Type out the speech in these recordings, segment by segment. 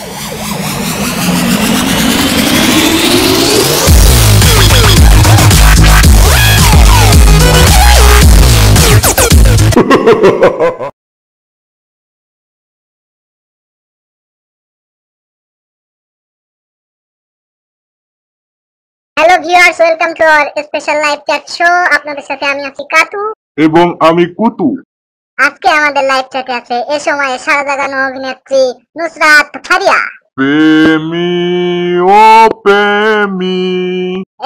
Hello viewers, welcome to our special live chat show. আপনাদের সাথে আমি আছি কাতু এবং আমি কুতু। আজকে আমাদের লাইভ চ্যাটে আছে এ সময়ে সারা জাগানো অভিনেত্রী নুসরাত ফারিয়া। প্রেমী ও প্রেমী,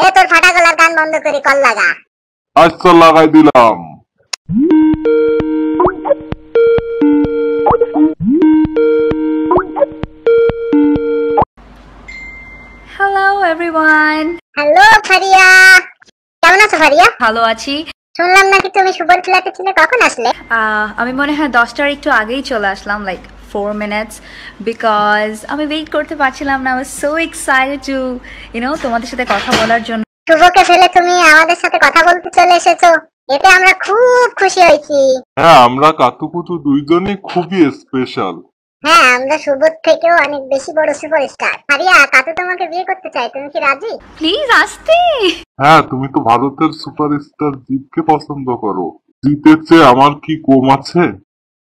এ তোর ফাটা গলার গান বন্ধ করে কল লাগা। আচ্ছা লাগাই দিলাম। Hello everyone. হ্যালো ফারিয়া, কেমন আছো ফারিয়া? ভালো আছি। শুনলাম নাকি তুমি সুবল ফ্ল্যাটে ছিলে, কখন আসলে? আমি মনে হয় 10টার একটু আগেই চলে আসলাম, লাইক 4 minutes, বিকজ আমি ওয়েট করতে পারছিলাম না। I was so excited to তোমাদের সাথে কথা বলার জন্য। শুভকে ফেলে তুমি আমাদের সাথে কথা বলতে চলে এসেছো, এতে আমরা খুব খুশি হয়েছি। হ্যাঁ, আমরা কাতু কুতু দুইজনই খুবই স্পেশাল। হ্যাঁ, আমরা শুভর থেকেও অনেক বেশি বড় সুপারস্টার। ফারিয়া, কাতু তোমাকে বিয়ে করতে চাই, তুমি কি রাজি? প্লিজ আসতে। হ্যাঁ, তুমি তো ভারতের সুপারস্টার জিতকে পছন্দ করো। জিতের চেয়ে আমার কি কম আছে?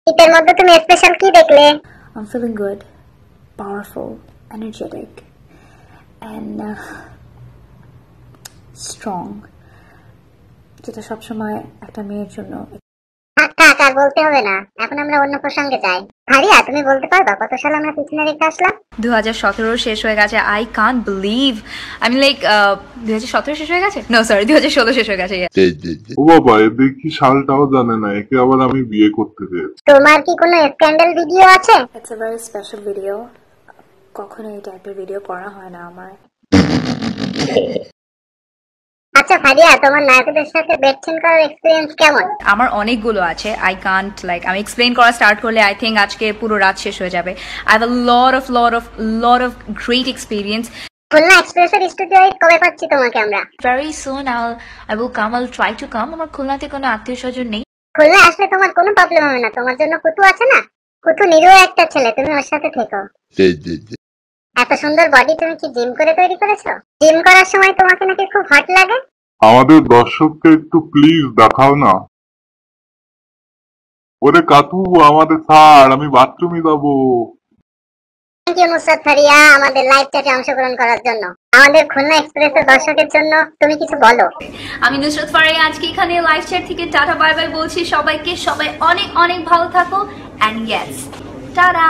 শীতের মধ্যে তুমি স্পেশাল কি দেখলে? I'm feeling good, powerful, energetic, and strong. যেটা সবসময় একটা মেয়ের জন্য। থাক থাক, আর বলতে হবে না, এখন আমরা অন্য প্রসঙ্গে যাই। ফারিয়া, তুমি বলতে পারবা কত সালে আমরা পিছনে রেখে আসলাম? 2017 শেষ হয়ে গেছে। আই কান্ট বিলিভ, আমি লাইক 2017 শেষ হয়ে গেছে, নো সরি 2016 শেষ হয়ে গেছে। ও বাবা, এ দেখি সালটাও জানে না, একে আবার আমি বিয়ে করতে চেয়েছি। তোমার কি কোনো স্ক্যান্ডাল ভিডিও আছে? It's a very special video, কখনো এই টাইপের ভিডিও করা হয় না আমার। আচ্ছা ফারিয়া, তোমার নায়কদের সাথে বেড সিন করার এক্সপেরিয়েন্স কেমন? আমার অনেকগুলো আছে। আই কান্ট লাইক, আমি এক্সপ্লেইন করা স্টার্ট করলে আই থিঙ্ক আজকে পুরো রাত শেষ হয়ে যাবে। I have a lot of great experience. Khulna এক্সপ্রেসের স্টুডিও কবে পাচ্ছি তোমাকে আমরা? Very soon I will come, I will try to come. আমার খুলনাতে কোনো আত্মীয় স্বজন নেই। খুলনা আসলে তোমার কোনো প্রবলেম হবে না, তোমার জন্য কুতু আছে না। কুতু নিরীহ একটা ছেলে, তুমি ওর সাথে থেকো। এত সুন্দর বডি, তুমি কি জিম করে তৈরি করেছো? জিম করার সময় তোমাকে নাকি খুব হট লাগে। আমাদের দর্শককে একটু প্লিজ দেখাও না। ওরে কাতু, আমাদের ছাড়, আমি বাথরুমে যাবো। থ্যাংক ইউ নুসরাত ফারিয়া আমাদের লাইভ চ্যাটে অংশগ্রহণ করার জন্য। আমাদের খুলনা এক্সপ্রেসের দর্শকের জন্য তুমি কিছু বলো। আমি নুসরাত ফারিয়া আজকে এখানে লাইভ চ্যাট থেকে টাটা বাই বাই বলছি সবাইকে। সবাই অনেক অনেক ভালো থাকো, এন্ড ইয়েস, টাটা।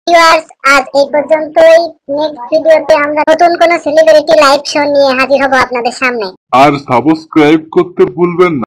ভিউয়ার্স, আজ এই পর্যন্তই। নেক্সট ভিডিওতে আমরা নতুন কোন সেলিব্রিটি লাইভ শো নিয়ে হাজির হব আপনাদের সামনে। আর সাবস্ক্রাইব করতে ভুলবেন না।